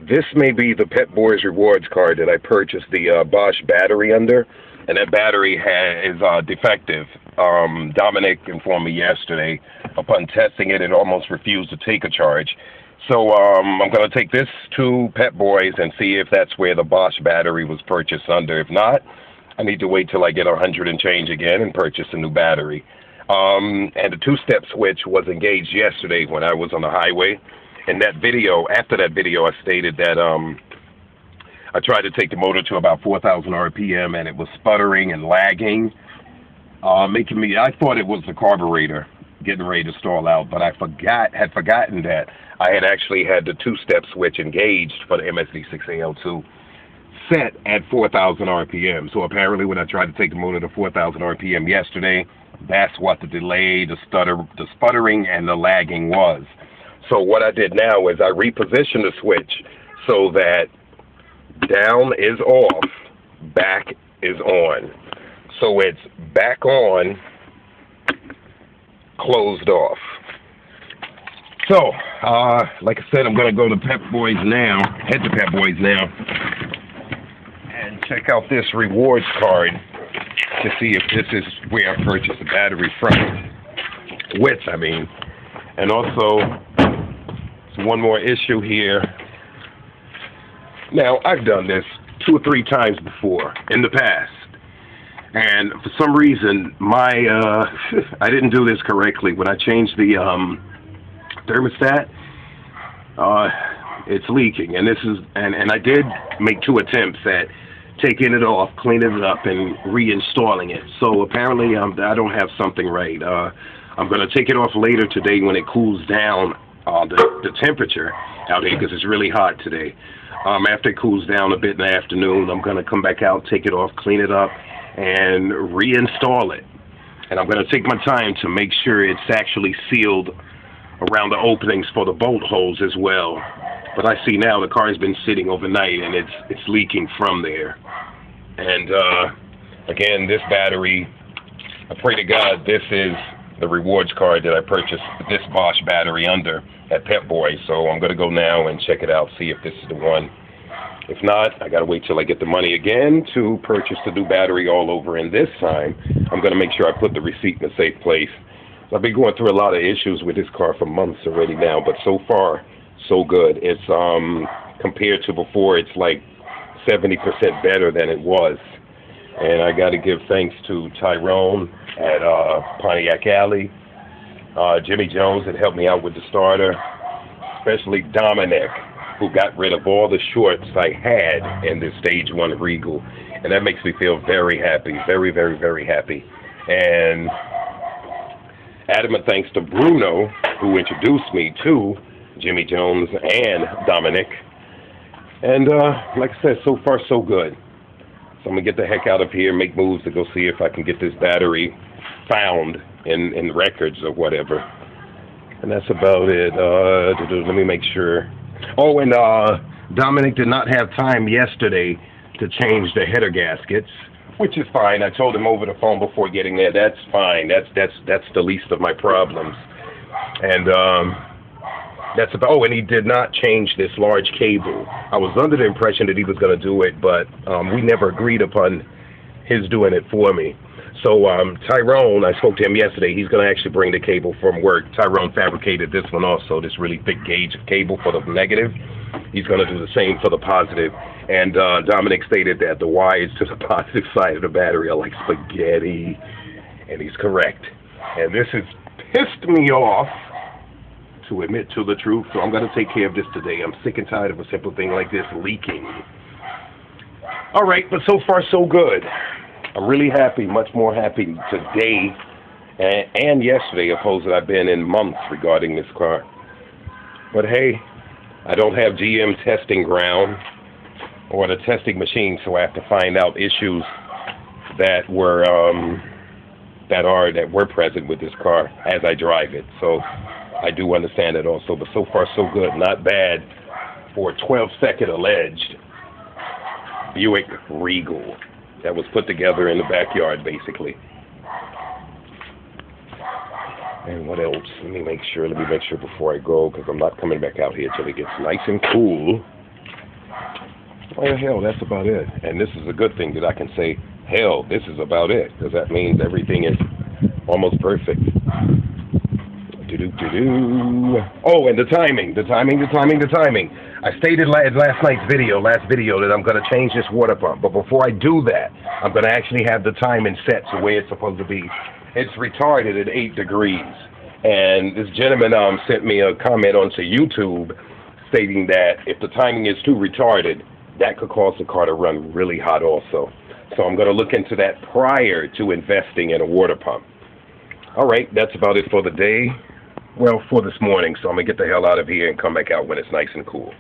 This may be the Pep Boys rewards card that I purchased the Bosch battery under, and that battery is defective. Dominic informed me yesterday. Upon testing it, it almost refused to take a charge. So I'm going to take this to Pep Boys and see if that's where the Bosch battery was purchased under. If not, I need to wait till I get 100 and change again and purchase a new battery. And the two-step switch was engaged yesterday when I was on the highway. In that video, after that video, I stated that I tried to take the motor to about 4,000 RPM and it was sputtering and lagging, making me, I thought it was the carburetor getting ready to stall out, but I had forgotten that I had actually had the two-step switch engaged for the MSD6AL2 set at 4,000 RPM. So apparently when I tried to take the motor to 4,000 RPM yesterday, that's what the delay, the sputtering, and the lagging was. So what I did now is I repositioned the switch so that down is off, back is on. So it's back on, closed off. So, like I said, I'm going to go to Pep Boys now, head to Pep Boys now, and check out this rewards card to see if this is where I purchased the battery from. And also, one more issue here. Now, I've done this 2 or 3 times before in the past, and for some reason, I didn't do this correctly. When I changed the thermostat, it's leaking, and I did make 2 attempts at taking it off, cleaning it up, and reinstalling it. So apparently, I don't have something right. I'm going to take it off later today when it cools down. The temperature out here, because it's really hot today. After it cools down a bit in the afternoon, I'm going to come back out, take it off, clean it up, and reinstall it. And I'm going to take my time to make sure it's actually sealed around the openings for the bolt holes as well. But I see now the car has been sitting overnight and it's leaking from there. And again, this battery, I pray to God this is the rewards card that I purchased this Bosch battery under at Pep Boys. So I'm going to go now and check it out, see if this is the one. If not, I got to wait till I get the money again to purchase the new battery all over. And this time, I'm going to make sure I put the receipt in a safe place. I've been going through a lot of issues with this car for months already now, but so far, so good. It's compared to before, it's like 70% better than it was. And I got to give thanks to Tyrone at Pontiac Alley, Jimmy Jones that helped me out with the starter, especially Dominic, who got rid of all the shorts I had in the Stage-1 Regal. And that makes me feel very happy, very, very, very happy. And adamant thanks to Bruno, who introduced me to Jimmy Jones and Dominic. And like I said, so far so good. So I'm going to get the heck out of here, make moves to go see if I can get this battery found in records or whatever. And that's about it. Let me make sure. Oh, and Dominic did not have time yesterday to change the header gaskets, which is fine. I told him over the phone before getting there. That's fine. That's the least of my problems. And that's about. Oh, and he did not change this large cable. I was under the impression that he was going to do it, but we never agreed upon his doing it for me. So Tyrone, I spoke to him yesterday. He's going to actually bring the cable from work. Tyrone fabricated this one also, this really thick gauge of cable for the negative. He's going to do the same for the positive. And Dominic stated that the wires to the positive side of the battery are like spaghetti, and he's correct. And this has pissed me off, to admit to the truth, so I'm going to take care of this today. I'm sick and tired of a simple thing like this leaking. All right, but so far so good. I'm really happy, much more happy today and yesterday, opposed that I've been in months regarding this car. But hey, I don't have GM testing ground or the testing machine, so I have to find out issues that were present with this car as I drive it. So I do understand it also, but so far so good. Not bad for a 12-second alleged Buick Regal that was put together in the backyard, basically. And what else? Let me make sure before I go, because I'm not coming back out here till it gets nice and cool. Oh, hell, that's about it. And this is a good thing that I can say, hell, this is about it, because that means everything is almost perfect. Do-do-do-do. Oh, and the timing. I stated last last video, that I'm going to change this water pump. But before I do that, I'm going to actually have the timing set to where it's supposed to be. It's retarded at 8 degrees. And this gentleman sent me a comment onto YouTube stating that if the timing is too retarded, that could cause the car to run really hot also. So I'm going to look into that prior to investing in a water pump. All right, that's about it for the day. Well, for this morning, so I'm going to get the hell out of here and come back out when it's nice and cool.